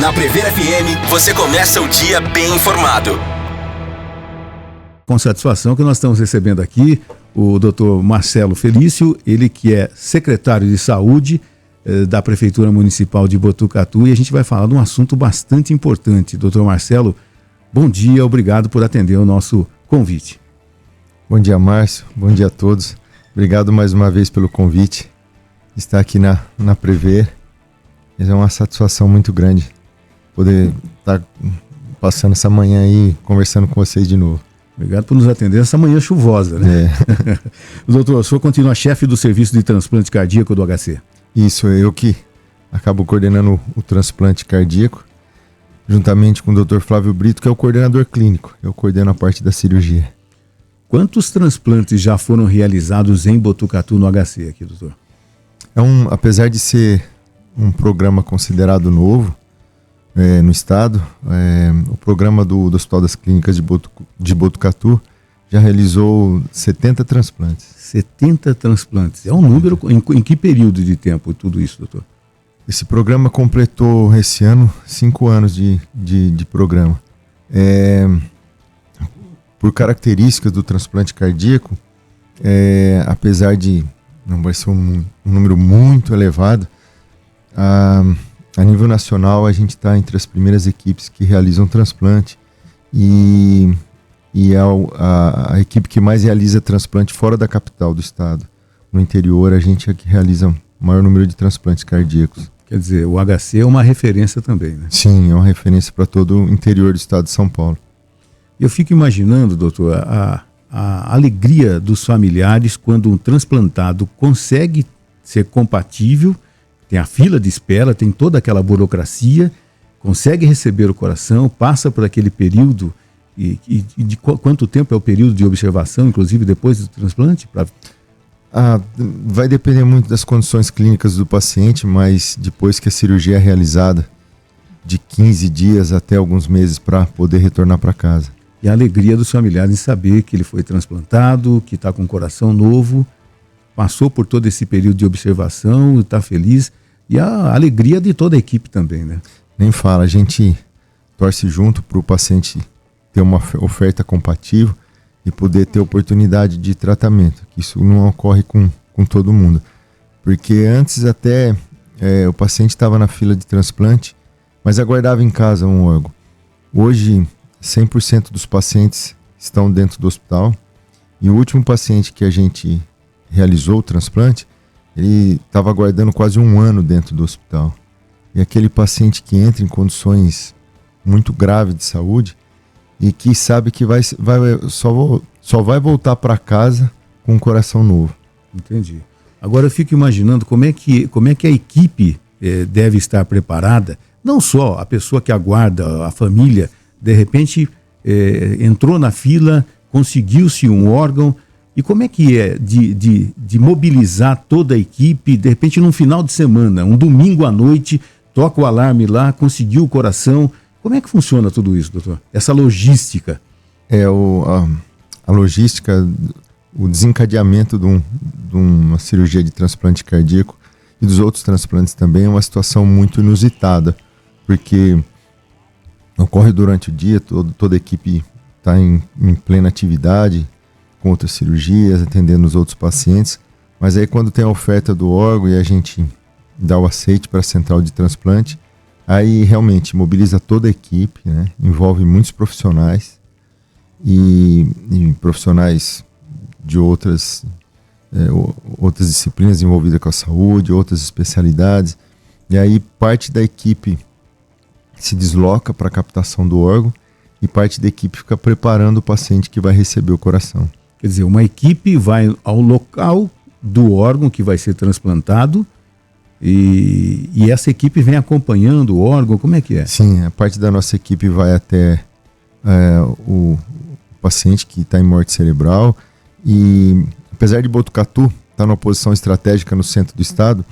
Na Prever FM, você começa o dia bem informado. Com satisfação que nós estamos recebendo aqui o Dr. Marcelo Felício, ele que é secretário de Saúde da Prefeitura Municipal de Botucatu, e a gente vai falar de um assunto bastante importante. Dr. Marcelo, bom dia, obrigado por atender o nosso convite. Bom dia, Márcio, bom dia a todos. Obrigado mais uma vez pelo convite. Estar aqui na Prever é uma satisfação muito grande poder estar passando essa manhã aí conversando com vocês de novo. Obrigado por nos atender essa manhã chuvosa, né? Doutor, o senhor continua chefe do serviço de transplante cardíaco do HC? Isso, eu que acabo coordenando o transplante cardíaco, juntamente com o Dr. Flávio Brito, que é o coordenador clínico. Eu coordeno a parte da cirurgia. Quantos transplantes já foram realizados em Botucatu no HC aqui, doutor? Apesar de ser um programa considerado novo no estado, o programa do Hospital das Clínicas de Botucatu já realizou 70 transplantes. 70 transplantes. É um número, em que período de tempo tudo isso, doutor? Esse programa completou esse ano 5 anos de programa. Por características do transplante cardíaco, apesar de não vai ser um número muito elevado, a nível nacional a gente está entre as primeiras equipes que realizam transplante e é a equipe que mais realiza transplante fora da capital do estado. No interior a gente é que realiza o maior número de transplantes cardíacos. Quer dizer, o HC é uma referência também, né? Sim, é uma referência para todo o interior do estado de São Paulo. Eu fico imaginando, doutor, a alegria dos familiares quando um transplantado consegue ser compatível, tem a fila de espera, tem toda aquela burocracia, consegue receber o coração, passa por aquele período, e de quanto tempo é o período de observação, inclusive depois do transplante? Vai depender muito das condições clínicas do paciente, mas depois que a cirurgia é realizada, de 15 dias até alguns meses para poder retornar para casa. E a alegria dos familiares em saber que ele foi transplantado, que está com um coração novo, passou por todo esse período de observação, está feliz. E a alegria de toda a equipe também, né? Nem fala, a gente torce junto para o paciente ter uma oferta compatível e poder ter oportunidade de tratamento. Isso não ocorre com todo mundo. Porque antes até o paciente estava na fila de transplante, mas aguardava em casa um órgão. Hoje, 100% dos pacientes estão dentro do hospital, e o último paciente que a gente realizou o transplante, ele estava aguardando quase 1 ano dentro do hospital. E aquele paciente que entra em condições muito graves de saúde e que sabe que só vai voltar para casa com um coração novo. Entendi. Agora eu fico imaginando como é que a equipe deve estar preparada, não só a pessoa que aguarda, a família, de repente entrou na fila, conseguiu-se um órgão, e como é que é de mobilizar toda a equipe, de repente num final de semana, um domingo à noite, toca o alarme lá, conseguiu o coração. Como é que funciona tudo isso, doutor? Essa logística. A logística, o desencadeamento de uma cirurgia de transplante cardíaco e dos outros transplantes também é uma situação muito inusitada, porque ocorre durante o dia, toda a equipe está em plena atividade, com outras cirurgias, atendendo os outros pacientes, mas aí quando tem a oferta do órgão e a gente dá o aceite para a central de transplante, aí realmente mobiliza toda a equipe, né? Envolve muitos profissionais e profissionais de outras disciplinas envolvidas com a saúde, outras especialidades, e aí parte da equipe se desloca para a captação do órgão e parte da equipe fica preparando o paciente que vai receber o coração. Quer dizer, uma equipe vai ao local do órgão que vai ser transplantado e essa equipe vem acompanhando o órgão, como é que é? Sim, a parte da nossa equipe vai até o paciente que está em morte cerebral, e apesar de Botucatu estar numa posição estratégica no centro do estado,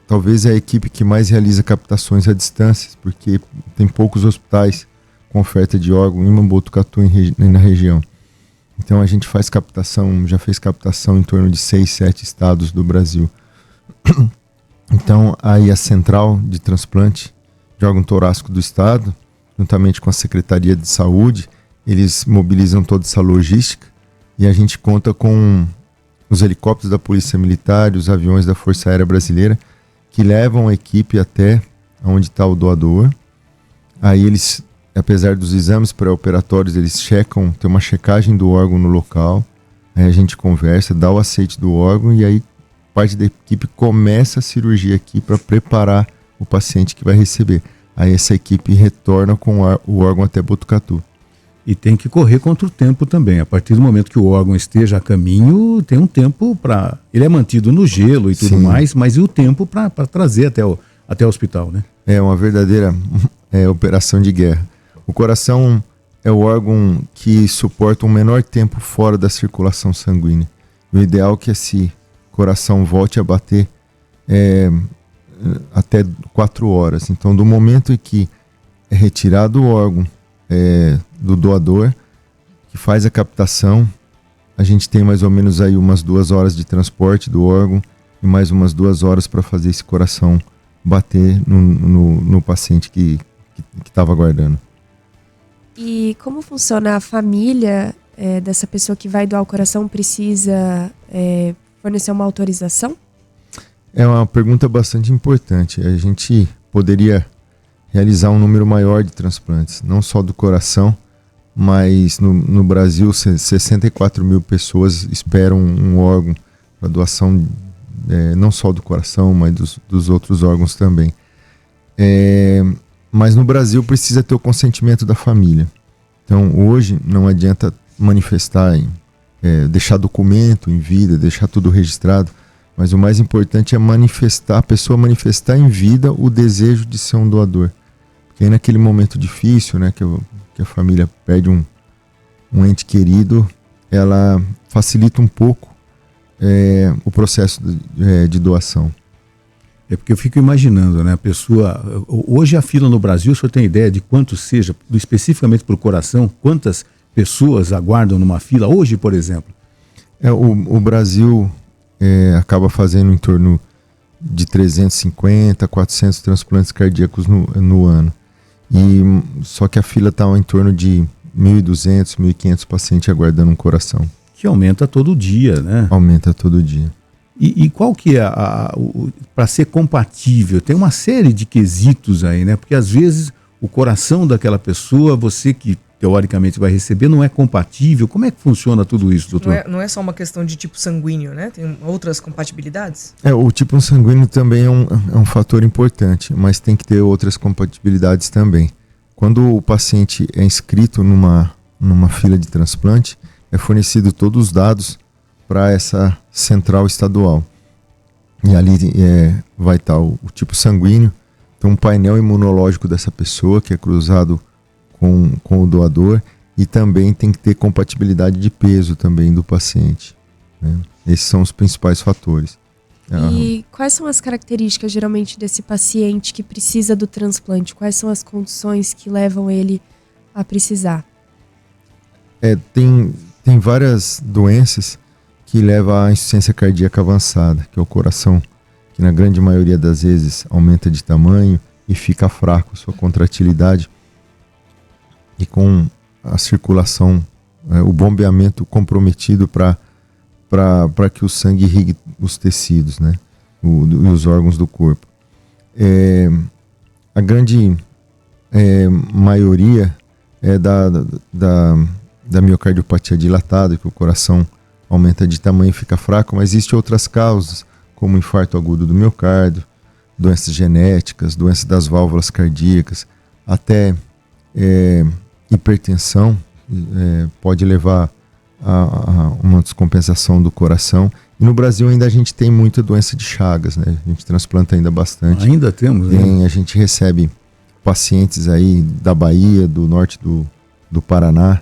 talvez é a equipe que mais realiza captações à distância, porque tem poucos hospitais com oferta de órgão em Botucatu na região. Então a gente já fez captação em torno de 6, 7 estados do Brasil. Então, aí a Central de Transplante de Órgão Torácico do Estado, juntamente com a Secretaria de Saúde, eles mobilizam toda essa logística e a gente conta com os helicópteros da Polícia Militar, os aviões da Força Aérea Brasileira, que levam a equipe até onde está o doador. Aí eles, apesar dos exames pré-operatórios, eles checam, tem uma checagem do órgão no local, aí a gente conversa, dá o aceite do órgão e aí parte da equipe começa a cirurgia aqui para preparar o paciente que vai receber. Aí essa equipe retorna com o órgão até Botucatu. E tem que correr contra o tempo também. A partir do momento que o órgão esteja a caminho, tem um tempo para... Ele é mantido no gelo e tudo mais, mas e o tempo para trazer até o hospital, né? É uma verdadeira operação de guerra. O coração é o órgão que suporta um menor tempo fora da circulação sanguínea. O ideal é que esse coração volte a bater até 4 horas. Então, do momento em que é retirado o órgão do doador, que faz a captação, a gente tem mais ou menos aí umas 2 horas de transporte do órgão e mais umas 2 horas para fazer esse coração bater no paciente que estava aguardando. E como funciona a família dessa pessoa que vai doar o coração? Precisa fornecer uma autorização? É uma pergunta bastante importante. A gente poderia realizar um número maior de transplantes, não só do coração, mas no Brasil 64 mil pessoas esperam um órgão para doação, não só do coração, mas dos outros órgãos também. Mas no Brasil precisa ter o consentimento da família. Então hoje não adianta manifestar, deixar documento em vida, deixar tudo registrado, mas o mais importante é a pessoa manifestar em vida o desejo de ser um doador. Porque aí naquele momento difícil, né, que a família perde um ente querido, ela facilita um pouco o processo de doação. É porque eu fico imaginando, né, a pessoa... Hoje a fila no Brasil, o senhor tem ideia de quanto seja, especificamente para o coração, quantas pessoas aguardam numa fila hoje, por exemplo? O Brasil acaba fazendo em torno de 350, 400 transplantes cardíacos no ano. Só que a fila está em torno de 1.200, 1.500 pacientes aguardando um coração. Que aumenta todo dia, né? Aumenta todo dia. E qual que é para ser compatível? Tem uma série de quesitos aí, né? Porque às vezes o coração daquela pessoa, você que teoricamente vai receber, não é compatível. Como é que funciona tudo isso, doutor? Não é só uma questão de tipo sanguíneo, né? Tem outras compatibilidades? O tipo sanguíneo também é um fator importante, mas tem que ter outras compatibilidades também. Quando o paciente é inscrito numa fila de transplante, é fornecido todos os dados para essa central estadual. E ali vai estar o tipo sanguíneo, tem um painel imunológico dessa pessoa que é cruzado com o doador, e também tem que ter compatibilidade de peso também do paciente, né? Esses são os principais fatores. E quais são as características geralmente desse paciente que precisa do transplante? Quais são as condições que levam ele a precisar? Tem várias doenças que levam à insuficiência cardíaca avançada, que é o coração, que na grande maioria das vezes aumenta de tamanho e fica fraco, sua contratilidade, e com a circulação, o bombeamento comprometido para que o sangue irrigue os tecidos, né? E os órgãos do corpo. A grande maioria é da miocardiopatia dilatada, que o coração aumenta de tamanho e fica fraco, mas existem outras causas, como infarto agudo do miocárdio, doenças genéticas, doenças das válvulas cardíacas, até hipertensão pode levar a uma descompensação do coração. E no Brasil ainda a gente tem muita doença de Chagas, né? A gente transplanta ainda bastante. Ainda temos, né? A gente recebe pacientes aí da Bahia, do norte do Paraná.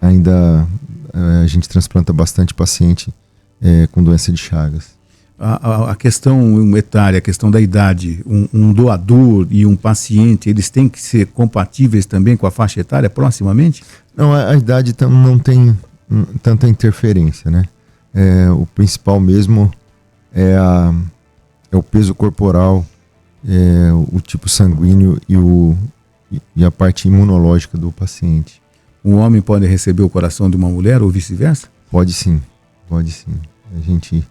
Ainda a gente transplanta bastante paciente com doença de Chagas. A questão etária, a questão da idade, um doador e um paciente, eles têm que ser compatíveis também com a faixa etária proximamente? Não, a idade não tem tanta interferência, né? O principal mesmo é o peso corporal, o tipo sanguíneo e a parte imunológica do paciente. Um homem pode receber o coração de uma mulher ou vice-versa? Pode sim, pode sim. A gente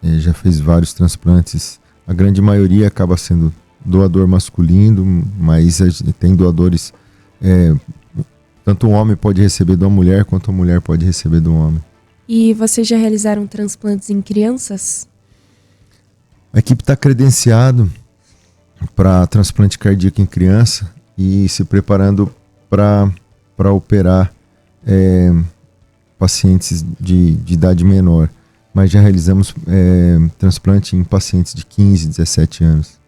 já fez vários transplantes. A grande maioria acaba sendo doador masculino, mas tem doadores... tanto um homem pode receber de uma mulher, quanto a mulher pode receber de um homem. E vocês já realizaram transplantes em crianças? A equipe está credenciado para transplante cardíaco em criança e se preparando para operar pacientes de idade menor. Mas já realizamos transplante em pacientes de 15, 17 anos.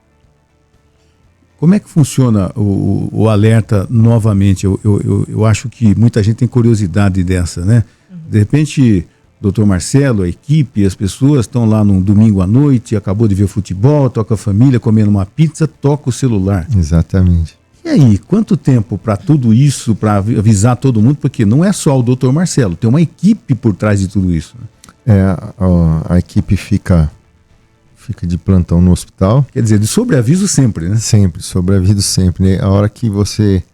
Como é que funciona o alerta novamente? Eu acho que muita gente tem curiosidade dessa, né? De repente, Dr. Marcelo, a equipe, as pessoas estão lá num domingo à noite, acabou de ver futebol, toca a família, comendo uma pizza, toca o celular. Exatamente. E aí, quanto tempo para tudo isso, para avisar todo mundo? Porque não é só o Dr. Marcelo, tem uma equipe por trás de tudo isso. Né? A equipe fica de plantão no hospital. Quer dizer, de sobreaviso sempre, né? Sempre, sobreaviso sempre. Né? A hora que você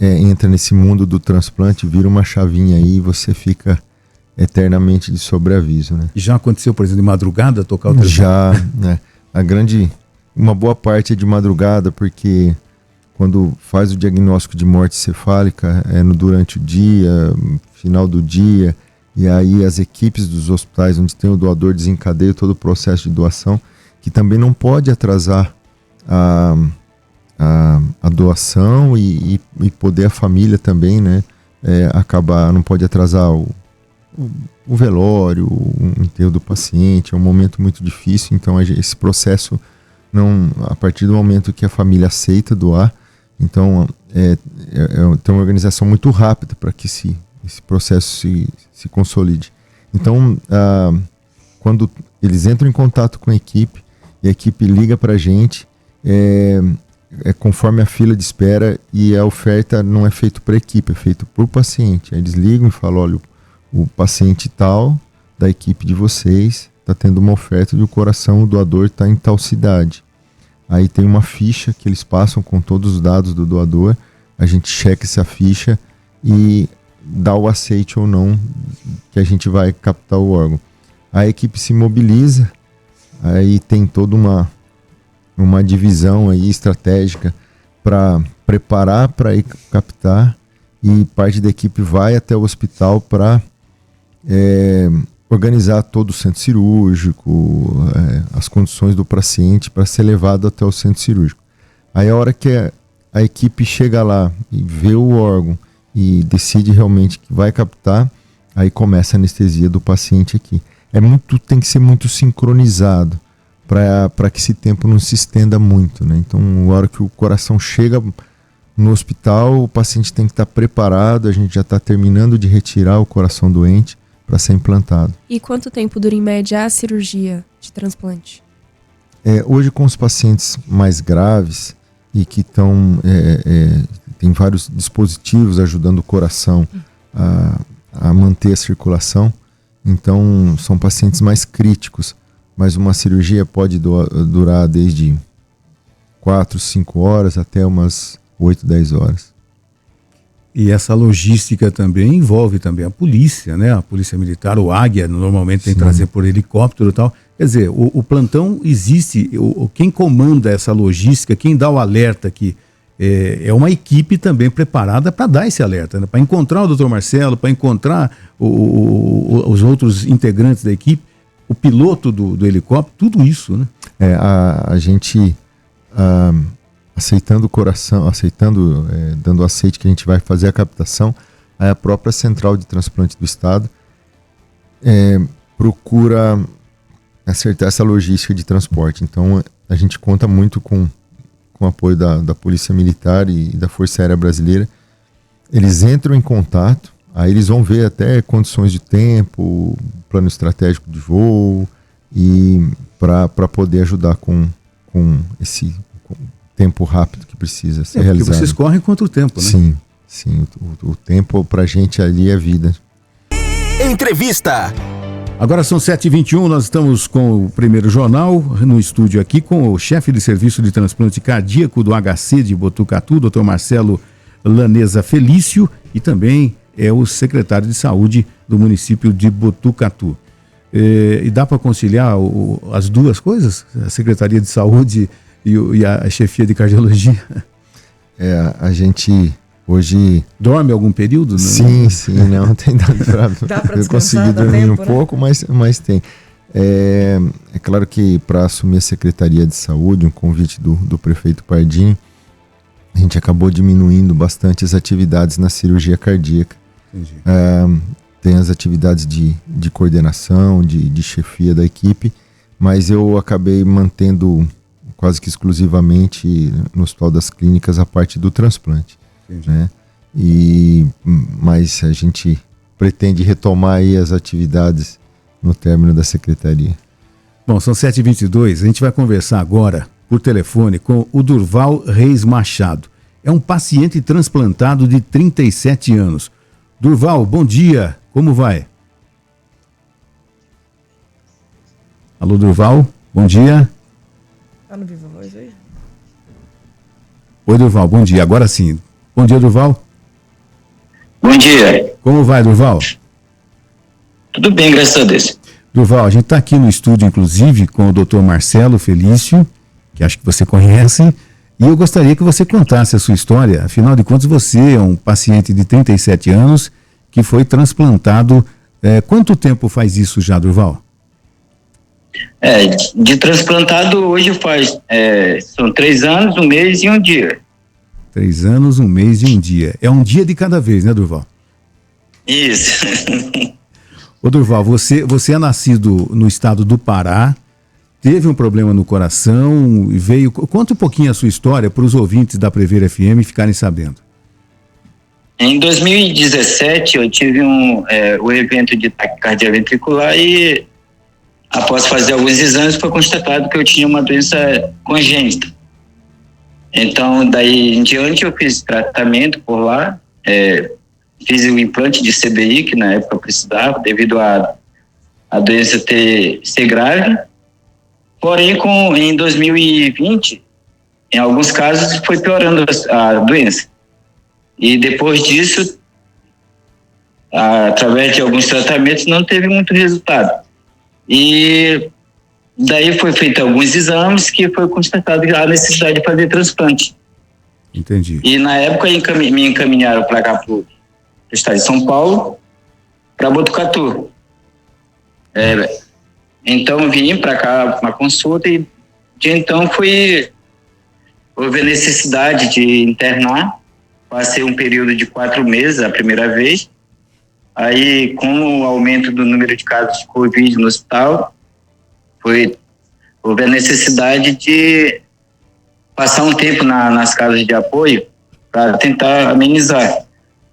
entra nesse mundo do transplante, vira uma chavinha aí e você fica eternamente de sobreaviso. Né? E já aconteceu, por exemplo, de madrugada tocar o telefone? Já, né? Uma boa parte é de madrugada, porque quando faz o diagnóstico de morte cefálica, durante o dia, final do dia, e aí as equipes dos hospitais onde tem o doador desencadeiam todo o processo de doação, que também não pode atrasar a doação e poder a família também, né, não pode atrasar o velório, o enterro do paciente. É um momento muito difícil, então esse processo, a partir do momento que a família aceita doar, então tem uma organização muito rápida para que esse processo se consolide. Então, quando eles entram em contato com a equipe e a equipe liga para a gente, conforme a fila de espera, e a oferta não é feita para a equipe, é feita para o paciente. Aí eles ligam e falam: olha, o paciente tal da equipe de vocês está tendo uma oferta de o coração, o doador está em tal cidade. Aí tem uma ficha que eles passam com todos os dados do doador, a gente checa essa ficha e dá o aceite ou não que a gente vai captar o órgão. A equipe se mobiliza, aí tem toda uma divisão aí estratégica para preparar para ir captar, e parte da equipe vai até o hospital para organizar todo o centro cirúrgico, as condições do paciente para ser levado até o centro cirúrgico. Aí a hora que a equipe chega lá e vê o órgão e decide realmente que vai captar, aí começa a anestesia do paciente aqui. Tem que ser muito sincronizado para que esse tempo não se estenda muito, né? Então, a hora que o coração chega no hospital, o paciente tem que estar preparado, a gente já está terminando de retirar o coração doente para ser implantado. E quanto tempo dura em média a cirurgia de transplante? Hoje, com os pacientes mais graves e que tem vários dispositivos ajudando o coração a manter a circulação, então são pacientes mais críticos, mas uma cirurgia pode durar desde 4, 5 horas até umas 8, 10 horas. E essa logística também envolve também a polícia, né? A polícia militar, o Águia, normalmente tem que trazer por helicóptero e tal. Quer dizer, o plantão existe, quem comanda essa logística, quem dá o alerta aqui, é uma equipe também preparada para dar esse alerta, né? Para encontrar o Dr. Marcelo, para encontrar os outros integrantes da equipe, o piloto do helicóptero, tudo isso, né? A gente... aceitando o coração, dando aceite que a gente vai fazer a captação, aí a própria Central de Transplante do Estado procura acertar essa logística de transporte. Então a gente conta muito com o apoio da Polícia Militar e da Força Aérea Brasileira. Eles entram em contato, aí eles vão ver até condições de tempo, plano estratégico de voo, e para poder ajudar com esse tempo rápido que precisa ser realizado. Porque vocês correm contra o tempo, né? Sim. O tempo pra gente ali é vida. Entrevista. Agora são 7h21, nós estamos com o primeiro jornal no estúdio aqui com o chefe de serviço de transplante cardíaco do HC de Botucatu, Dr. Marcelo Laneza Felício, e também é o secretário de saúde do município de Botucatu. E dá para conciliar as duas coisas? A Secretaria de Saúde e a chefia de cardiologia? A gente hoje... Dorme algum período? Né? Sim, não tem dado Dá para eu consegui dormir um pouco, mas tem. É claro que para assumir a Secretaria de Saúde, um convite do prefeito Pardini, a gente acabou diminuindo bastante as atividades na cirurgia cardíaca. Tem as atividades de coordenação, de chefia da equipe, mas eu acabei mantendo quase que exclusivamente no Hospital das Clínicas a parte do transplante. Né? Mas a gente pretende retomar aí as atividades no término da secretaria. Bom, são 7h22, a gente vai conversar agora por telefone com o Durval Reis Machado. É um paciente transplantado de 37 anos. Durval, bom dia, como vai? Alô, Durval, bom dia. Tá no Viva Voz hoje? Oi, Durval, bom dia, agora sim. Bom dia, Durval. Bom dia. Como vai, Durval? Tudo bem, graças a Deus. Durval, a gente está aqui no estúdio, inclusive, com o Dr. Marcelo Felício, que acho que você conhece, e eu gostaria que você contasse a sua história. Afinal de contas, você é um paciente de 37 anos que foi transplantado. Quanto tempo faz isso já, Durval? De transplantado hoje são 3 anos, 1 mês e 1 dia. 3 anos, 1 mês e 1 dia. É um dia de cada vez, né, Durval? Isso. Ô, Durval, você é nascido no estado do Pará, teve um problema no coração e veio... Conta um pouquinho a sua história para os ouvintes da Prever FM ficarem sabendo. Em 2017, eu tive um evento de taquicardia ventricular e, após fazer alguns exames, foi constatado que eu tinha uma doença congênita. Então, daí em diante, eu fiz tratamento por lá, fiz o implante de CBI, que na época eu precisava, devido a doença ser grave. Porém, em 2020, em alguns casos, foi piorando a doença. E depois disso, através de alguns tratamentos, não teve muito resultado. E daí foi feito alguns exames que foi constatado a necessidade de fazer transplante. Entendi. E na época me encaminharam para cá, para o estado de São Paulo, para Botucatu. Então eu vim para cá uma consulta e de então houve a necessidade de internar. Passei um período de 4 meses a primeira vez. Aí, com o aumento do número de casos de Covid no hospital, houve a necessidade de passar um tempo nas casas de apoio para tentar amenizar.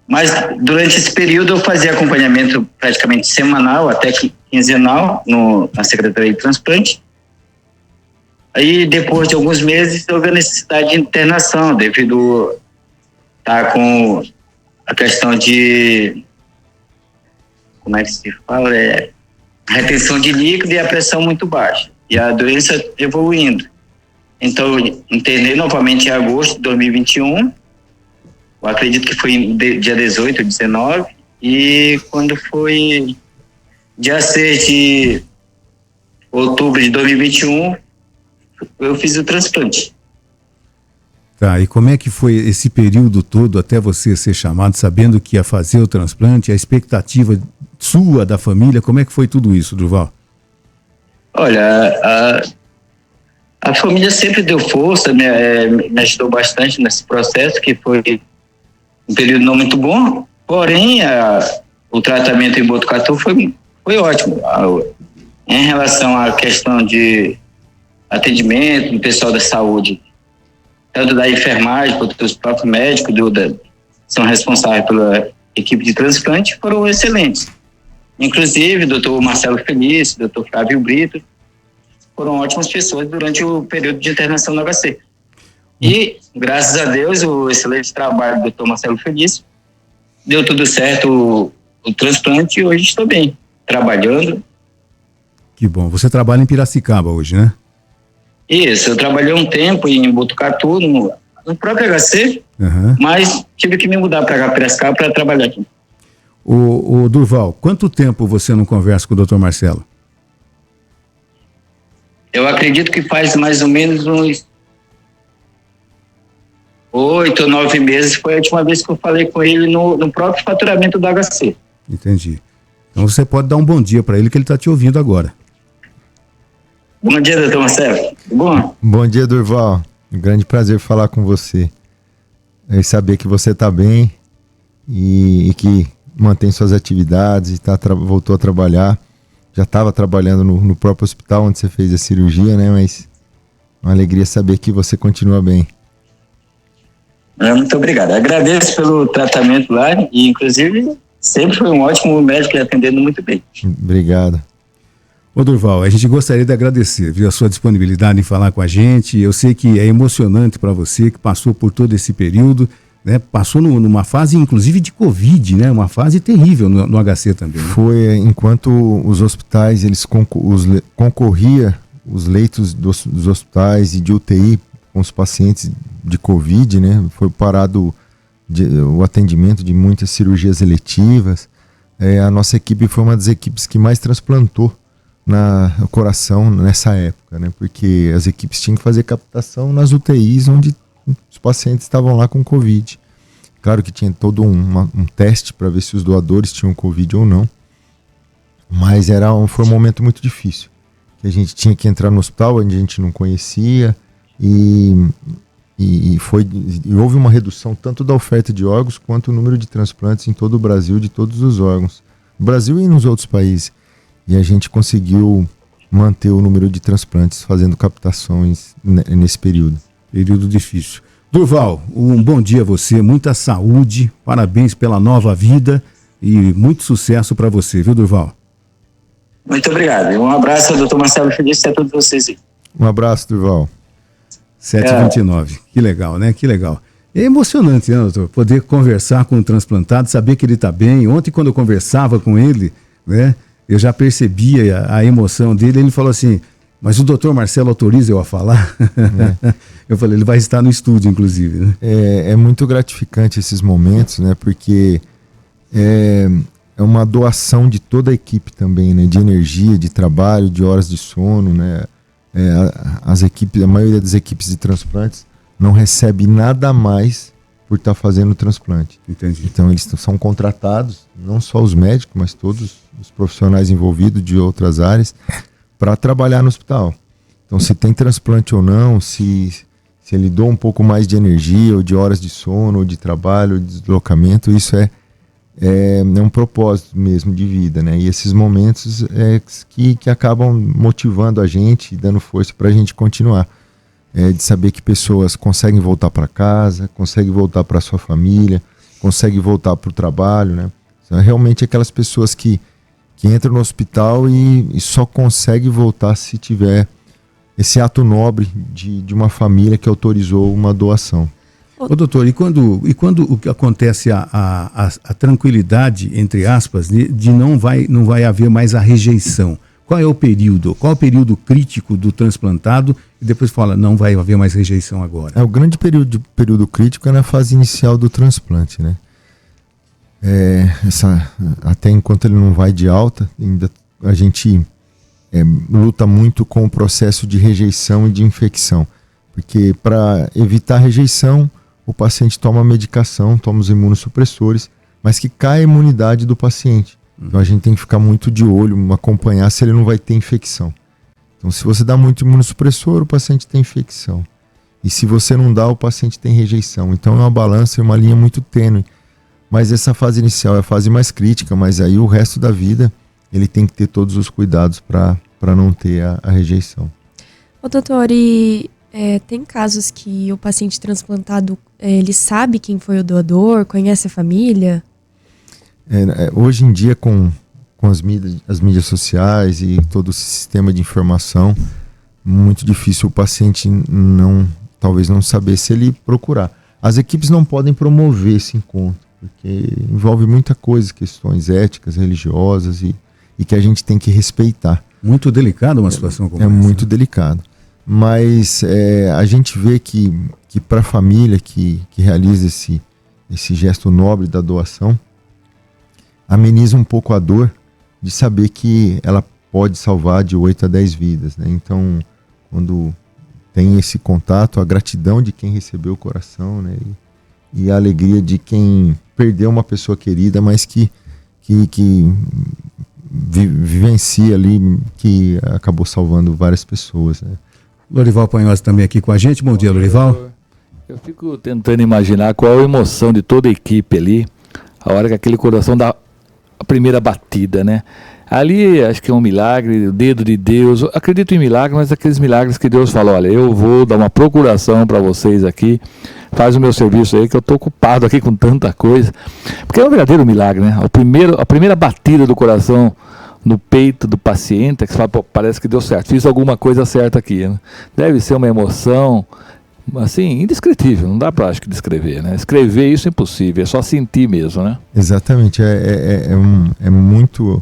Mas durante esse período eu fazia acompanhamento praticamente semanal, até quinzenal, na Secretaria de Transplante. Aí, depois de alguns meses, houve a necessidade de internação, devido a com a questão de, como é que se fala, retenção de líquido e a pressão muito baixa, e a doença evoluindo. Então, eu internei novamente em agosto de 2021, eu acredito que foi dia 18 ou 19, e quando foi dia 6 de outubro de 2021, eu fiz o transplante. Tá, e como é que foi esse período todo até você ser chamado, sabendo que ia fazer o transplante, a expectativa sua, da família, como é que foi tudo isso, Durval? Olha, a família sempre deu força, me ajudou bastante nesse processo, que foi um período não muito bom, porém o tratamento em Botucatu foi ótimo. Em relação à questão de atendimento do pessoal da saúde, tanto da enfermagem quanto dos próprios médicos que são responsáveis pela equipe de transplante, foram excelentes. Inclusive, doutor Marcelo Felício, doutor Flávio Brito, foram ótimas pessoas durante o período de internação no HC. E, graças a Deus, o excelente trabalho do doutor Marcelo Felício, deu tudo certo o transplante e hoje estou bem, trabalhando Que bom. Você trabalha em Piracicaba hoje, né? Isso, eu trabalhei um tempo em Botucatu, no próprio HC, mas tive que me mudar para cá, Piracicaba, para trabalhar aqui. O Durval, quanto tempo você não conversa com o Dr. Marcelo? Eu acredito que faz mais ou menos uns 8 ou 9 meses, foi a última vez que eu falei com ele no próprio faturamento do HC. Entendi. Então você pode dar um bom dia para ele, que ele está te ouvindo agora. Bom dia, doutor Marcelo. Tudo bom? Bom dia, Durval. Um grande prazer falar com você. E saber que você está bem e que mantém suas atividades e voltou a trabalhar. Já estava trabalhando no próprio hospital onde você fez a cirurgia, né? Mas uma alegria saber que você continua bem. Muito obrigado. Agradeço pelo tratamento lá e, inclusive, sempre foi um ótimo médico e atendendo muito bem. Obrigado. Ô Durval, a gente gostaria de agradecer, viu, a sua disponibilidade em falar com a gente. Eu sei que é emocionante para você, que passou por todo esse período, né? Passou numa fase, inclusive, de Covid, né? Uma fase terrível no HC também. Né? Foi enquanto os hospitais, eles concorria os leitos dos hospitais e de UTI com os pacientes de Covid, né? Foi parado o atendimento de muitas cirurgias eletivas. A nossa equipe foi uma das equipes que mais transplantou no coração nessa época, né? Porque as equipes tinham que fazer captação nas UTIs onde os pacientes estavam lá com Covid. Claro que tinha todo um teste para ver se os doadores tinham Covid ou não, mas foi um momento muito difícil, que a gente tinha que entrar no hospital onde a gente não conhecia e houve uma redução tanto da oferta de órgãos quanto o número de transplantes em todo o Brasil, de todos os órgãos, no Brasil e nos outros países. E a gente conseguiu manter o número de transplantes fazendo captações nesse período. Período difícil. Durval, um bom dia a você, muita saúde, parabéns pela nova vida e muito sucesso para você, viu, Durval? Muito obrigado. Um abraço ao doutor Marcelo Feliz e a todos vocês aí. Um abraço, Durval. 7h29. Que legal, né? Que legal. É emocionante, né, doutor? Poder conversar com um transplantado, saber que ele está bem. Ontem, quando eu conversava com ele, né, eu já percebia a emoção dele. Ele falou assim, mas o doutor Marcelo autoriza eu a falar? Eu falei, ele vai estar no estúdio, inclusive. Né? É muito gratificante esses momentos, né? Porque é uma doação de toda a equipe também, né? De energia, de trabalho, de horas de sono, né? A maioria das equipes de transplantes não recebe nada mais por estar fazendo o transplante. Entendi. Então eles são contratados, não só os médicos, mas todos os profissionais envolvidos de outras áreas, para trabalhar no hospital. Então se tem transplante ou não, se ele doa um pouco mais de energia, ou de horas de sono, ou de trabalho, ou de deslocamento, isso é um propósito mesmo de vida, né? E esses momentos que acabam motivando a gente e dando força para a gente continuar. De saber que pessoas conseguem voltar para casa, conseguem voltar para sua família, conseguem voltar para o trabalho, né? São realmente aquelas pessoas que entram no hospital e só conseguem voltar se tiver esse ato nobre de uma família que autorizou uma doação. Ô doutor, e quando o que acontece a tranquilidade, entre aspas, de não vai haver mais a rejeição? Qual é o período? Qual é o período crítico do transplantado? E depois fala, não vai haver mais rejeição agora. O grande período crítico é na fase inicial do transplante, né? Até enquanto ele não vai de alta, ainda a gente luta muito com o processo de rejeição e de infecção. Porque para evitar rejeição, o paciente toma medicação, toma os imunossupressores, mas que cai a imunidade do paciente. Então a gente tem que ficar muito de olho, acompanhar se ele não vai ter infecção. Então se você dá muito imunossupressor, o paciente tem infecção. E se você não dá, o paciente tem rejeição. Então é uma balança, é uma linha muito tênue. Mas essa fase inicial é a fase mais crítica, mas aí o resto da vida ele tem que ter todos os cuidados para não ter a rejeição. Ô doutor, e tem casos que o paciente transplantado, ele sabe quem foi o doador, conhece a família? Hoje em dia, com as mídias sociais e todo o sistema de informação, muito difícil o paciente talvez não saber se ele procurar. As equipes não podem promover esse encontro, porque envolve muita coisa, questões éticas, religiosas e que a gente tem que respeitar. Muito delicado uma situação como essa. É muito né? delicado. Mas a gente vê que para a família que realiza esse gesto nobre da doação, ameniza um pouco a dor de saber que ela pode salvar de 8 a 10 vidas, né? Então, quando tem esse contato, a gratidão de quem recebeu o coração, né? E a alegria de quem perdeu uma pessoa querida, mas que vivencia ali, que acabou salvando várias pessoas, né? Lorival Panhosa também aqui com a gente. Bom dia, Lorival. Eu fico tentando imaginar qual a emoção de toda a equipe ali, a hora que aquele coração dá a primeira batida, né? Ali acho que é um milagre, o dedo de Deus. Eu acredito em milagres, mas aqueles milagres que Deus fala, olha, eu vou dar uma procuração para vocês aqui, faz o meu serviço aí, que eu estou ocupado aqui com tanta coisa. Porque é um verdadeiro milagre, né? A primeira batida do coração no peito do paciente, é que você fala, pô, parece que deu certo, fiz alguma coisa certa aqui, né? Deve ser uma emoção, assim, indescritível, não dá para, acho que, descrever, né? Escrever isso é impossível, é só sentir mesmo, né? Exatamente, é muito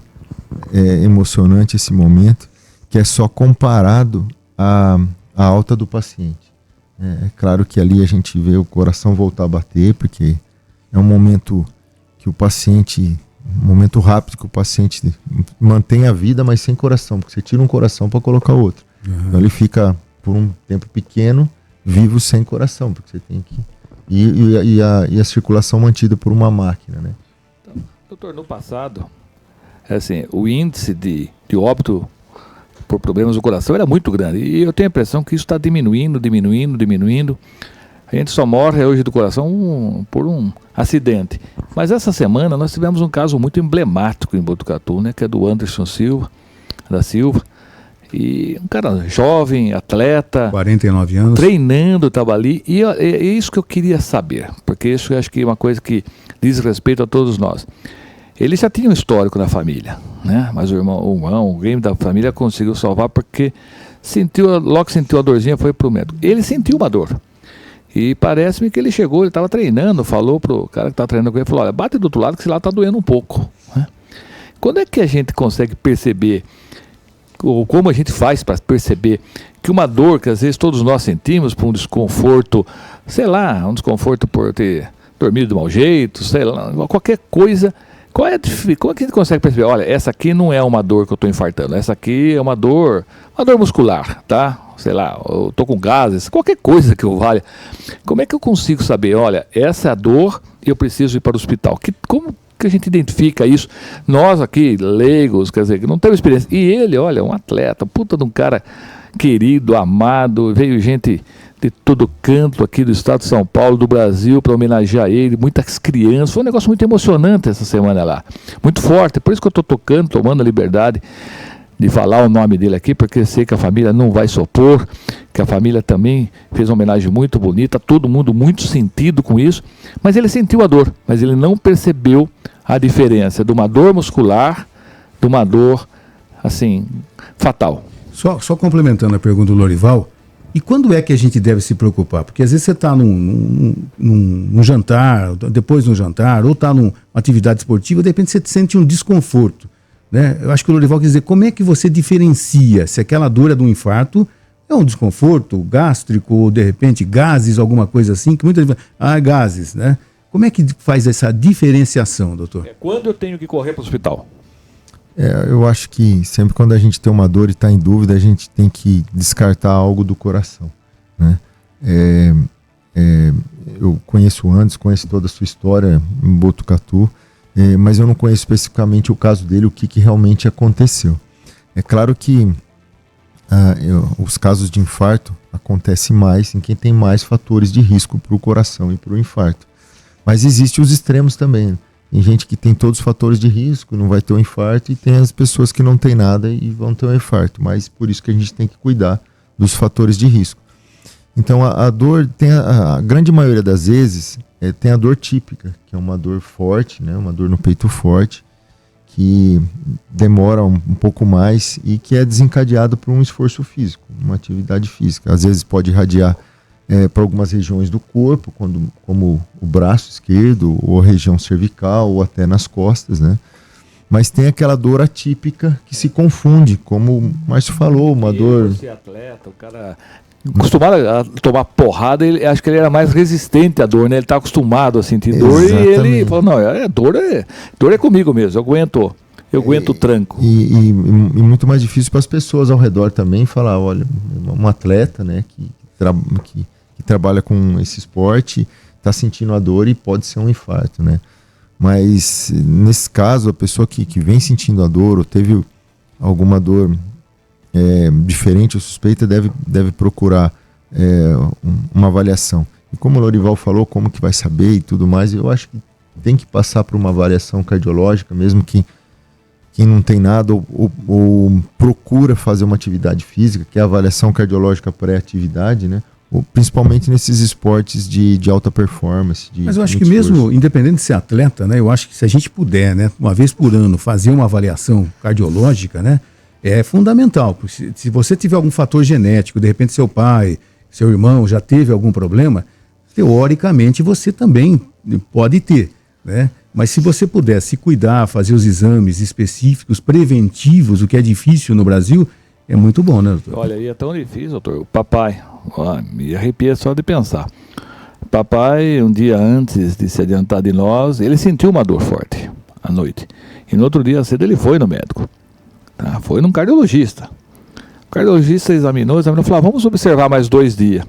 emocionante esse momento, que é só comparado à alta do paciente. É claro que ali a gente vê o coração voltar a bater, porque é um momento que o paciente, um momento rápido que o paciente mantém a vida, mas sem coração, porque você tira um coração para colocar outro. Então ele fica por um tempo pequeno vivo sem coração, porque você tem que e a circulação mantida por uma máquina, né? Então, doutor, no passado, assim, o índice de óbito por problemas do coração era muito grande, e eu tenho a impressão que isso está diminuindo. A gente só morre hoje do coração por um acidente. Mas essa semana nós tivemos um caso muito emblemático em Botucatu, né, que é do Anderson da Silva. E um cara jovem, atleta, 49 anos, treinando, estava ali. E é isso que eu queria saber, porque isso eu acho que é uma coisa que diz respeito a todos nós. Ele já tinha um histórico na família, né? Mas o irmão, alguém da família conseguiu salvar porque logo que sentiu a dorzinha, foi pro médico. Ele sentiu uma dor. E parece-me que ele chegou, ele estava treinando, falou pro cara que estava treinando com ele, falou, olha, bate do outro lado que esse lado está doendo um pouco, né? Quando é que a gente consegue perceber, ou como a gente faz para perceber que uma dor que às vezes todos nós sentimos por um desconforto, sei lá, um desconforto por ter dormido de mau jeito, sei lá, qualquer coisa, como é que a gente consegue perceber, olha, essa aqui não é uma dor que eu estou infartando, essa aqui é uma dor muscular, tá? Sei lá, eu estou com gases, qualquer coisa que eu valha. Como é que eu consigo saber, olha, essa é a dor e eu preciso ir para o hospital? Como que a gente identifica isso? Nós aqui, leigos, quer dizer, que não temos experiência. E ele, olha, um atleta, puta de um cara querido, amado, veio gente de todo canto aqui do estado de São Paulo, do Brasil, para homenagear ele, muitas crianças. Foi um negócio muito emocionante essa semana lá, muito forte. Por isso que eu estou tomando a liberdade de falar o nome dele aqui, porque sei que a família não vai se opor, que a família também fez uma homenagem muito bonita, todo mundo muito sentido com isso, mas ele sentiu a dor, mas ele não percebeu a diferença de uma dor muscular, de uma dor, assim, fatal. Só complementando a pergunta do Lorival, e quando é que a gente deve se preocupar? Porque às vezes você está num jantar, depois de um jantar, ou está numa atividade esportiva, de repente você sente um desconforto, né? Eu acho que o Lorival quer dizer, como é que você diferencia se aquela dor é de um infarto, é um desconforto gástrico, ou de repente gases, alguma coisa assim, que muita gente fala, gases, né? Como é que faz essa diferenciação, doutor? É quando eu tenho que correr para o hospital? Eu acho que sempre quando a gente tem uma dor e está em dúvida, a gente tem que descartar algo do coração, né? Eu conheço o Anderson, conheço toda a sua história em Botucatu, mas eu não conheço especificamente o caso dele, o que realmente aconteceu. É claro que os casos de infarto acontecem mais em quem tem mais fatores de risco para o coração e para o infarto. Mas existem os extremos também. Tem gente que tem todos os fatores de risco, não vai ter um infarto, e tem as pessoas que não têm nada e vão ter um infarto. Mas por isso que a gente tem que cuidar dos fatores de risco. Então a dor, a grande maioria das vezes, tem a dor típica, que é uma dor forte, né? Uma dor no peito forte, que demora um pouco mais e que é desencadeado por um esforço físico, uma atividade física. Às vezes pode irradiar para algumas regiões do corpo, como o braço esquerdo, ou a região cervical, ou até nas costas, né? mas tem aquela dor atípica que se confunde, como o Márcio falou, uma dor... Você é atleta, o cara... Acostumado a tomar porrada, acho que ele era mais resistente à dor, né? Ele tá acostumado a sentir dor. Exatamente. E ele falou, não, dor é comigo mesmo, eu aguento o tranco. E muito mais difícil para as pessoas ao redor também falar, olha, um atleta, né, que trabalha com esse esporte, está sentindo a dor e pode ser um infarto, né? Mas nesse caso, a pessoa que vem sentindo a dor ou teve alguma dor diferente ou suspeita deve procurar uma avaliação. E como o Lorival falou, como que vai saber e tudo mais, eu acho que tem que passar por uma avaliação cardiológica, mesmo que quem não tem nada ou procura fazer uma atividade física, que é a avaliação cardiológica pré-atividade, né? Ou, principalmente nesses esportes de alta performance. Mas eu acho que mesmo, independente de ser atleta, né? Eu acho que se a gente puder, né, uma vez por ano, fazer uma avaliação cardiológica, né? É fundamental. Se você tiver algum fator genético, de repente seu pai, seu irmão já teve algum problema, teoricamente você também pode ter, né? Mas se você puder se cuidar, fazer os exames específicos, preventivos, o que é difícil no Brasil, é muito bom, né, doutor? Olha, e é tão difícil, doutor. O papai, me arrepia só de pensar. Papai, um dia antes de se adiantar de nós, ele sentiu uma dor forte à noite. E no outro dia cedo ele foi no médico. Tá? Foi num cardiologista. O cardiologista examinou, falou, vamos observar mais 2 dias.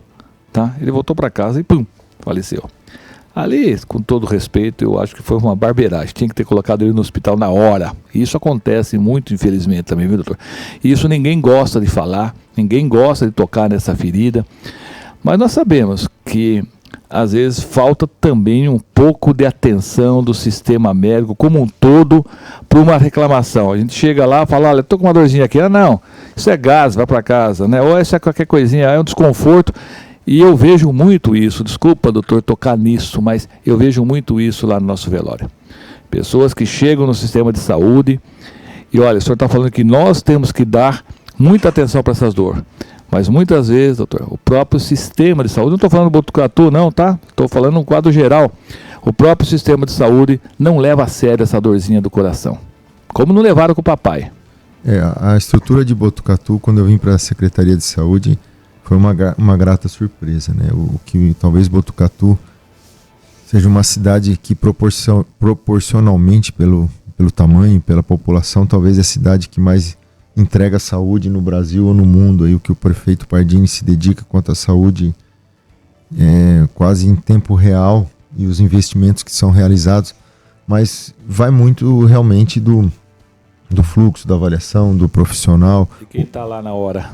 Tá? Ele voltou para casa e pum, faleceu. Ali, com todo respeito, eu acho que foi uma barbeiragem. Tinha que ter colocado ele no hospital na hora. E isso acontece muito, infelizmente, também, viu, doutor? E isso ninguém gosta de falar, ninguém gosta de tocar nessa ferida. Mas nós sabemos que, às vezes, falta também um pouco de atenção do sistema médico como um todo para uma reclamação. A gente chega lá e fala, olha, estou com uma dorzinha aqui. Ah, não, isso é gás, vai para casa, né? Ou isso é qualquer coisinha, é um desconforto. E eu vejo muito isso, desculpa, doutor, tocar nisso, mas eu vejo muito isso lá no nosso velório. Pessoas que chegam no sistema de saúde e, olha, o senhor está falando que nós temos que dar muita atenção para essas dores. Mas muitas vezes, doutor, o próprio sistema de saúde, não estou falando do Botucatu não, tá? Estou falando um quadro geral. O próprio sistema de saúde não leva a sério essa dorzinha do coração. Como não levaram com o papai. A estrutura de Botucatu, quando eu vim para a Secretaria de Saúde, foi uma grata surpresa, né? O que talvez Botucatu seja uma cidade que proporcionalmente pelo tamanho, pela população, talvez é a cidade que mais entrega saúde no Brasil ou no mundo. Aí o que o prefeito Pardini se dedica quanto à saúde quase em tempo real e os investimentos que são realizados, mas vai muito realmente do fluxo, da avaliação, do profissional. E quem está lá na hora?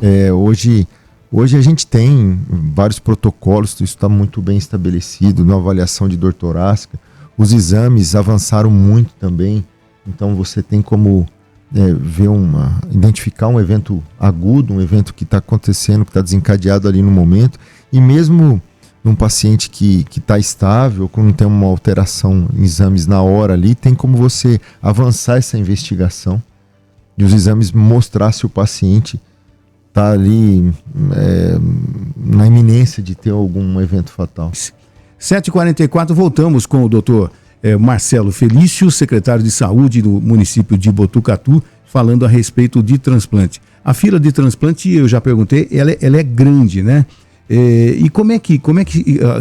Hoje a gente tem vários protocolos, isso está muito bem estabelecido na avaliação de dor torácica. Os exames avançaram muito também, então você tem como identificar um evento agudo, um evento que está acontecendo, que está desencadeado ali no momento, e mesmo num paciente que está estável, quando tem uma alteração em exames na hora ali, tem como você avançar essa investigação e os exames mostrar se o paciente está ali na iminência de ter algum evento fatal. 7h44, voltamos com o doutor Marcelo Felício, secretário de Saúde do município de Botucatu, falando a respeito de transplante. A fila de transplante, eu já perguntei, ela é grande, né? E como é que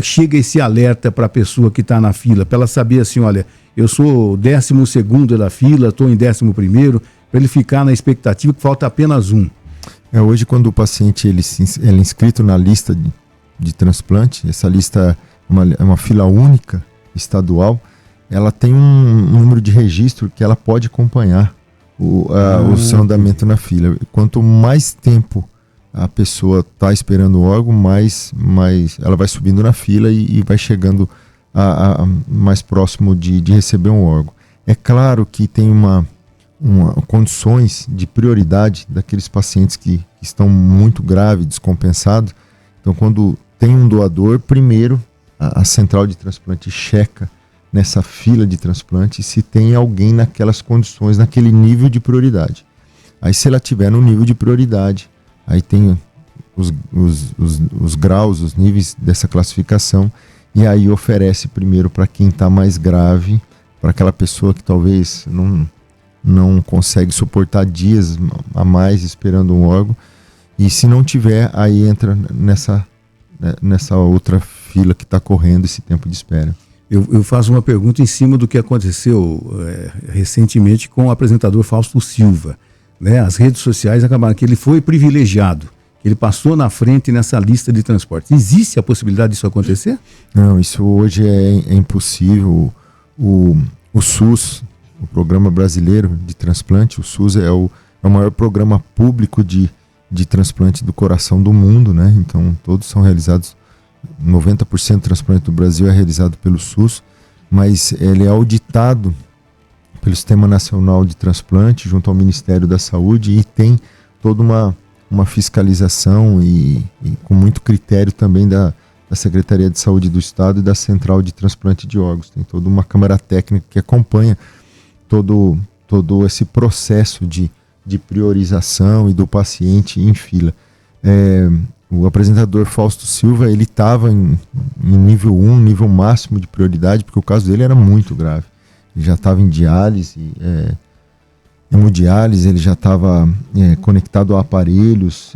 chega esse alerta para a pessoa que está na fila, para ela saber assim, olha, eu sou 12º da fila, estou em 11º, para ele ficar na expectativa que falta apenas um? Hoje, quando o paciente ele é inscrito na lista de transplante, essa lista é uma fila única, estadual, ela tem um número de registro que ela pode acompanhar o seu andamento na fila. Quanto mais tempo a pessoa está esperando o órgão, mais ela vai subindo na fila e vai chegando mais próximo de receber um órgão. É claro que tem condições de prioridade daqueles pacientes que estão muito graves, descompensados. Então, quando tem um doador, primeiro a central de transplante checa nessa fila de transplante se tem alguém naquelas condições, naquele nível de prioridade. Aí, se ela tiver no nível de prioridade, aí tem os graus, os níveis dessa classificação, e aí oferece primeiro para quem está mais grave, para aquela pessoa que talvez não consegue suportar dias a mais esperando um órgão. E se não tiver, aí entra nessa outra fila que está correndo esse tempo de espera. Eu faço uma pergunta em cima do que aconteceu recentemente com o apresentador Fausto Silva. Né? As redes sociais acabaram que ele foi privilegiado, que ele passou na frente nessa lista de transporte. Existe a possibilidade disso acontecer? Não, isso hoje é impossível. O SUS, o Programa Brasileiro de Transplante, o SUS é o maior programa público de transplante do coração do mundo, né? Então todos são realizados, 90% do transplante do Brasil é realizado pelo SUS, mas ele é auditado pelo Sistema Nacional de Transplante junto ao Ministério da Saúde e tem toda uma fiscalização e com muito critério também da Secretaria de Saúde do Estado e da Central de Transplante de Órgãos. Tem toda uma câmara técnica que acompanha todo esse processo de priorização e do paciente em fila. O apresentador Fausto Silva, ele estava em nível 1, nível máximo de prioridade, porque o caso dele era muito grave. Ele já estava em diálise, hemodiálise, ele já estava conectado a aparelhos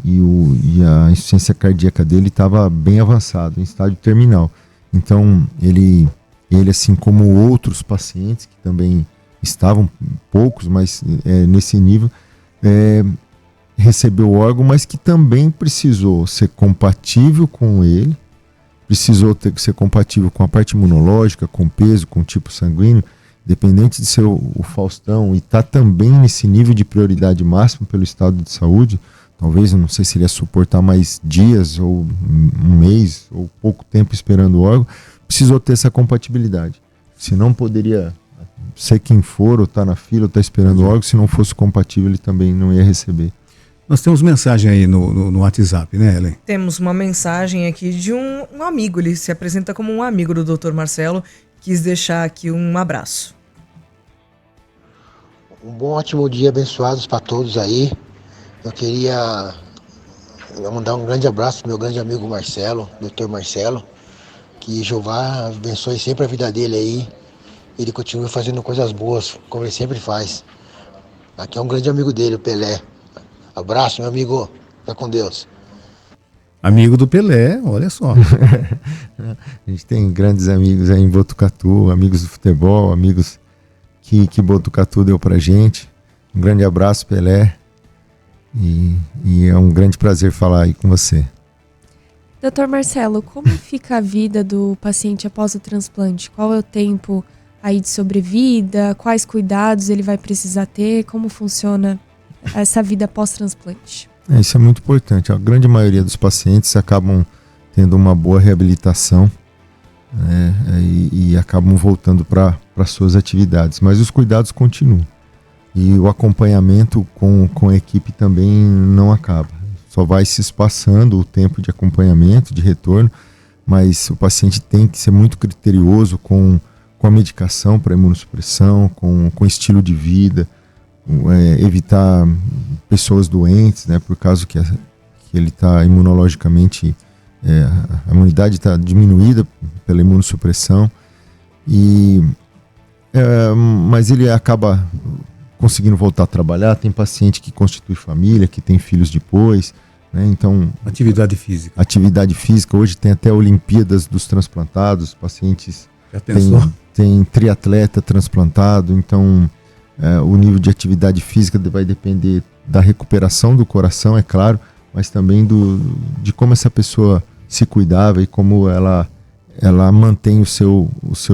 e a insuficiência cardíaca dele estava bem avançada, em estágio terminal. Então, ele assim como outros pacientes que também estavam poucos, mas nesse nível, recebeu o órgão, mas que também precisou ser compatível com ele, precisou ser compatível com a parte imunológica, com peso, com tipo sanguíneo, dependente de ser o Faustão, e está também nesse nível de prioridade máxima pelo estado de saúde. Talvez, eu não sei se ele ia suportar mais dias, ou um mês, ou pouco tempo esperando o órgão, precisou ter essa compatibilidade. Se não poderia ser quem for, ou tá na fila, ou tá esperando o órgão, se não fosse compatível, ele também não ia receber. Nós temos mensagem aí no WhatsApp, né, Helen? Temos uma mensagem aqui de um amigo, ele se apresenta como um amigo do Dr. Marcelo, quis deixar aqui um abraço. Um bom, ótimo dia, abençoados para todos aí. Eu queria mandar um grande abraço pro meu grande amigo Marcelo, Dr. Marcelo, que Jeová abençoe sempre a vida dele aí. Ele continua fazendo coisas boas, como ele sempre faz. Aqui é um grande amigo dele, o Pelé. Abraço, meu amigo. Fica com Deus. Amigo do Pelé, olha só. A gente tem grandes amigos aí em Botucatu, amigos do futebol, amigos que Botucatu deu pra gente. Um grande abraço, Pelé. E é um grande prazer falar aí com você. Dr. Marcelo, como fica a vida do paciente após o transplante? Qual é o tempo aí de sobrevida? Quais cuidados ele vai precisar ter? Como funciona essa vida pós-transplante? Isso é muito importante. A grande maioria dos pacientes acabam tendo uma boa reabilitação, né, e acabam voltando para suas atividades. Mas os cuidados continuam. E o acompanhamento com a equipe também não acaba. Só vai se espaçando o tempo de acompanhamento, de retorno, mas o paciente tem que ser muito criterioso com a medicação para imunossupressão, com o estilo de vida, evitar pessoas doentes, né, por causa que ele está imunologicamente, a imunidade está diminuída pela imunossupressão, mas ele acaba conseguindo voltar a trabalhar. Tem paciente que constitui família, que tem filhos depois, né, então... Atividade física, hoje tem até Olimpíadas dos transplantados, pacientes tem triatleta transplantado, então... o nível de atividade física vai depender da recuperação do coração, é claro, mas também de como essa pessoa se cuidava e como ela mantém o seu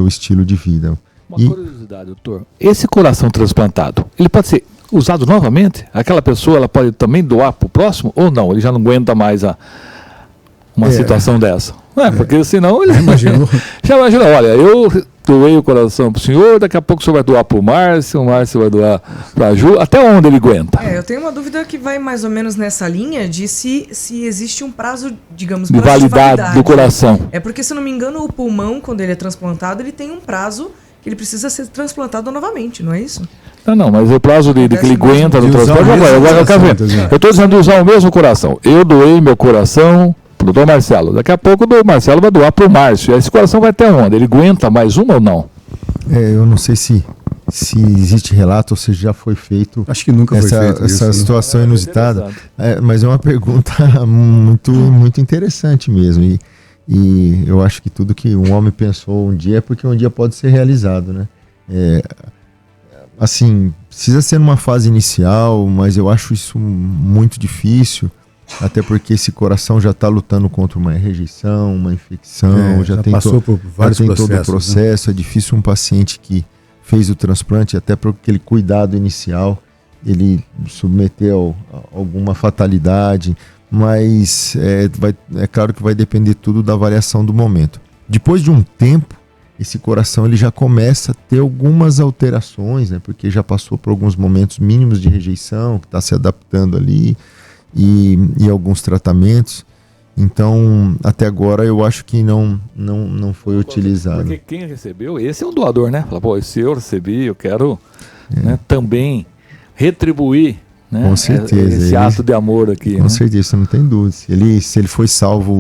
estilo de vida. Uma curiosidade, doutor. Esse coração transplantado, ele pode ser usado novamente? Aquela pessoa ela pode também doar para o próximo ou não? Ele já não aguenta mais uma situação dessa? Porque senão ele... Já imaginou, olha, eu doei o coração pro senhor, daqui a pouco o senhor vai doar pro Márcio, o Márcio vai doar pra Ju, até onde ele aguenta? Eu tenho uma dúvida que vai mais ou menos nessa linha de se existe um prazo, digamos, de validade do coração. Porque, se eu não me engano, o pulmão, quando ele é transplantado, ele tem um prazo que ele precisa ser transplantado novamente, não é isso? Não, mas o prazo de que ele aguenta no transplante, eu estou dizendo de usar o mesmo coração. Eu doei meu coração pro Dr. Marcelo. Daqui a pouco o Marcelo vai doar pro Márcio. Esse coração vai até onde? Ele aguenta mais uma ou não? Eu não sei se se existe relato ou se já foi feito. Acho que nunca foi feito essa isso, situação inusitada. Mas é uma pergunta muito interessante mesmo. E eu acho que tudo que um homem pensou um dia é porque um dia pode ser realizado, né? Assim, precisa ser numa fase inicial, mas eu acho isso muito difícil, até porque esse coração já está lutando contra uma rejeição, uma infecção, já passou por vários processos, todo o processo, né? É difícil um paciente que fez o transplante, até por aquele cuidado inicial, ele submeter a alguma fatalidade, mas é claro que vai depender tudo da avaliação do momento. Depois de um tempo, esse coração ele já começa a ter algumas alterações, né? Porque já passou por alguns momentos mínimos de rejeição, que está se adaptando ali, e alguns tratamentos. Então, até agora eu acho que não foi utilizado. Porque quem recebeu, esse é um doador, né? Fala, pô, se eu recebi, eu quero né, também retribuir, né, com certeza, esse ato de amor aqui. Com certeza, não tem dúvida. Se ele foi salvo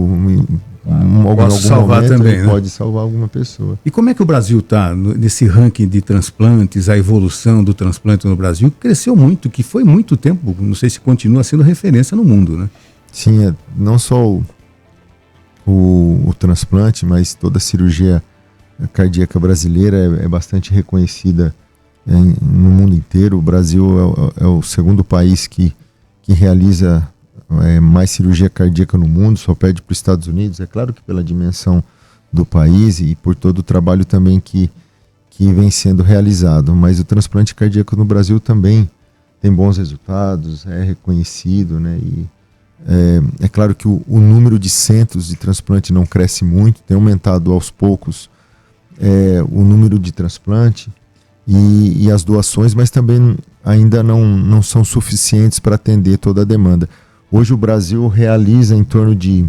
em algum salvar momento, também, ele pode salvar alguma pessoa. E como é que o Brasil está nesse ranking de transplantes, a evolução do transplante no Brasil? Cresceu muito, que foi muito tempo, não sei se continua sendo referência no mundo, né? Sim, não só o transplante, mas toda a cirurgia cardíaca brasileira é bastante reconhecida no mundo inteiro. O Brasil é o segundo país que realiza mais cirurgia cardíaca no mundo, só perde para os Estados Unidos. É claro que pela dimensão do país e por todo o trabalho também que vem sendo realizado, mas o transplante cardíaco no Brasil também tem bons resultados, é reconhecido, né? E é claro que o número de centros de transplante não cresce muito, tem aumentado aos poucos o número de transplante e as doações, mas também ainda não são suficientes para atender toda a demanda. Hoje o Brasil realiza em torno de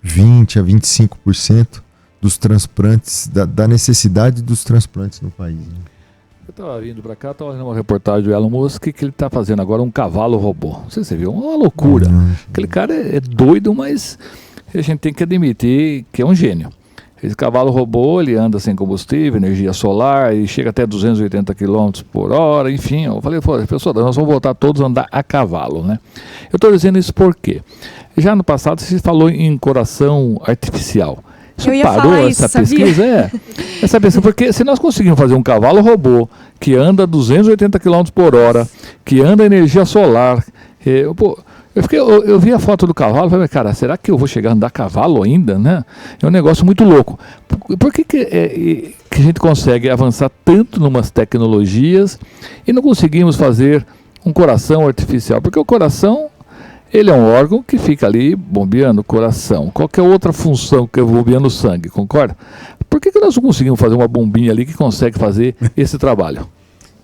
20% a 25% dos transplantes, da necessidade dos transplantes no país. Né? Eu estava vindo para cá, estava vendo uma reportagem do Elon Musk que ele está fazendo agora um cavalo robô. Não sei se você viu, uma loucura. Aquele cara é doido, mas a gente tem que admitir que é um gênio. Esse cavalo robô, ele anda sem combustível, energia solar, e chega até 280 km por hora, enfim. Eu falei, pessoal, nós vamos voltar todos a andar a cavalo, né? Eu estou dizendo isso porque já no passado se falou em coração artificial. Isso parou essa pesquisa? Essa pesquisa, porque se nós conseguirmos fazer um cavalo robô que anda 280 km por hora, que anda energia solar, eu vi a foto do cavalo e falei, cara, será que eu vou chegar a andar a cavalo ainda, né? É um negócio muito louco. Por que a gente consegue avançar tanto em umas tecnologias e não conseguimos fazer um coração artificial? Porque o coração, ele é um órgão que fica ali bombeando o coração. Qualquer outra função que é bombeando o sangue, concorda? Por que nós não conseguimos fazer uma bombinha ali que consegue fazer esse trabalho?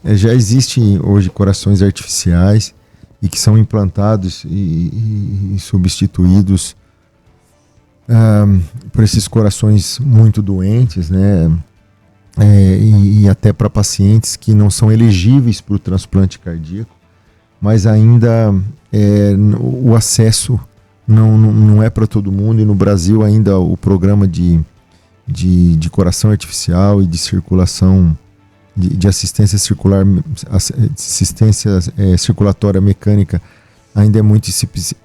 Já existem hoje corações artificiais e que são implantados e substituídos por esses corações muito doentes, né? E até para pacientes que não são elegíveis para o transplante cardíaco, mas ainda o acesso não é para todo mundo, e no Brasil ainda o programa de coração artificial e de circulação, de assistência circular, assistência circulatória mecânica ainda é muito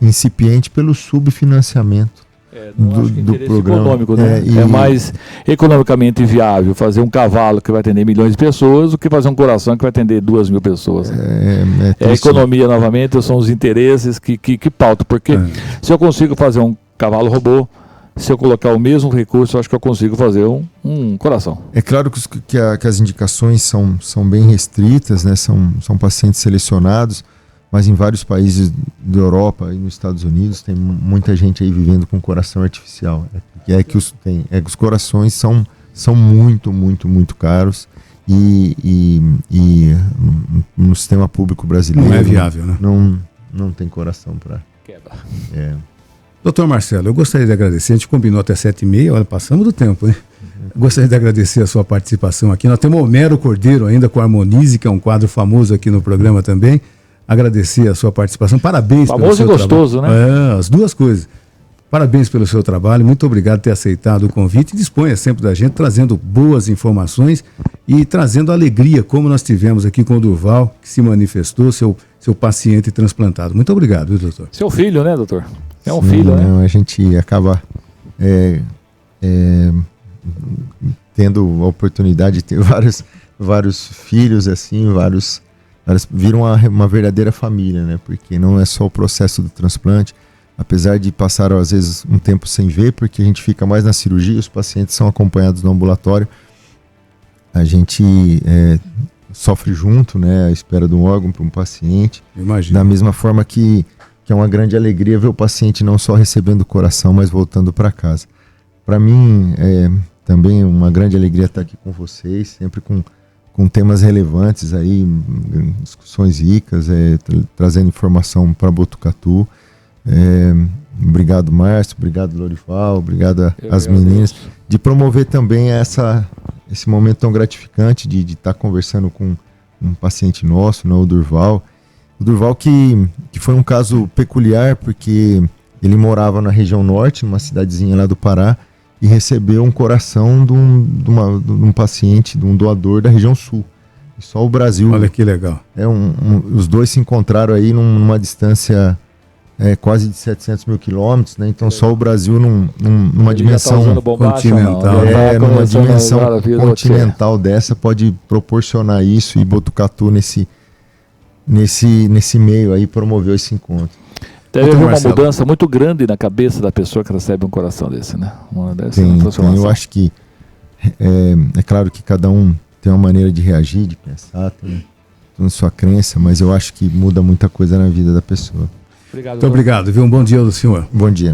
incipiente pelo subfinanciamento do programa. Econômico, né? É mais economicamente viável fazer um cavalo que vai atender milhões de pessoas do que fazer um coração que vai atender 2.000 pessoas. A economia, novamente, são os interesses que pautam, porque se eu consigo fazer um cavalo robô, se eu colocar o mesmo recurso, eu acho que eu consigo fazer um coração. É claro que as indicações são bem restritas, né? São pacientes selecionados, mas em vários países da Europa e nos Estados Unidos tem muita gente aí vivendo com coração artificial. Que os corações são muito, muito, muito caros e no sistema público brasileiro não é viável, né? Não tem coração para quebra. Doutor Marcelo, eu gostaria de agradecer, a gente combinou até 7h30, olha, passamos do tempo, hein? Gostaria de agradecer a sua participação aqui. Nós temos o Homero Cordeiro ainda com Harmonize, que é um quadro famoso aqui no programa também. Agradecer a sua participação, parabéns pelo seu trabalho. Famoso e gostoso, né? As duas coisas. Parabéns pelo seu trabalho, muito obrigado por ter aceitado o convite e disponha sempre da gente, trazendo boas informações e trazendo alegria, como nós tivemos aqui com o Durval, que se manifestou, seu paciente transplantado. Muito obrigado, viu, doutor? Seu filho, né, doutor? É um Sim, filho, né? A gente acaba tendo a oportunidade de ter vários filhos, assim, viram uma verdadeira família, né? Porque não é só o processo do transplante, apesar de passar às vezes um tempo sem ver, porque a gente fica mais na cirurgia, os pacientes são acompanhados no ambulatório, a gente sofre junto, né? A espera de um órgão para um paciente. Imagina. Da mesma forma que é uma grande alegria ver o paciente não só recebendo o coração, mas voltando para casa. Para mim, também uma grande alegria estar aqui com vocês, sempre com temas relevantes aí, discussões ricas, trazendo informação para Botucatu. Obrigado, Márcio, obrigado, Lorival, obrigado às meninas, de promover também esse momento tão gratificante de estar conversando com um paciente nosso, né, o Durval. O Durval que foi um caso peculiar, porque ele morava na região norte, numa cidadezinha lá do Pará, e recebeu um coração de um paciente, de um doador da região sul. E só o Brasil... Olha que legal. Os dois se encontraram aí numa distância quase de 700 mil quilômetros, né? Então só o Brasil numa dimensão continental. Numa dimensão continental dessa pode proporcionar isso, e Botucatu nesse meio aí promoveu esse encontro. Deve haver uma mudança muito grande na cabeça da pessoa que recebe um coração desse, né? Tem, eu acho que é claro que cada um tem uma maneira de reagir, de pensar, tem sua crença, mas eu acho que muda muita coisa na vida da pessoa. Obrigado. Muito obrigado, viu? Um bom dia ao senhor. Bom dia.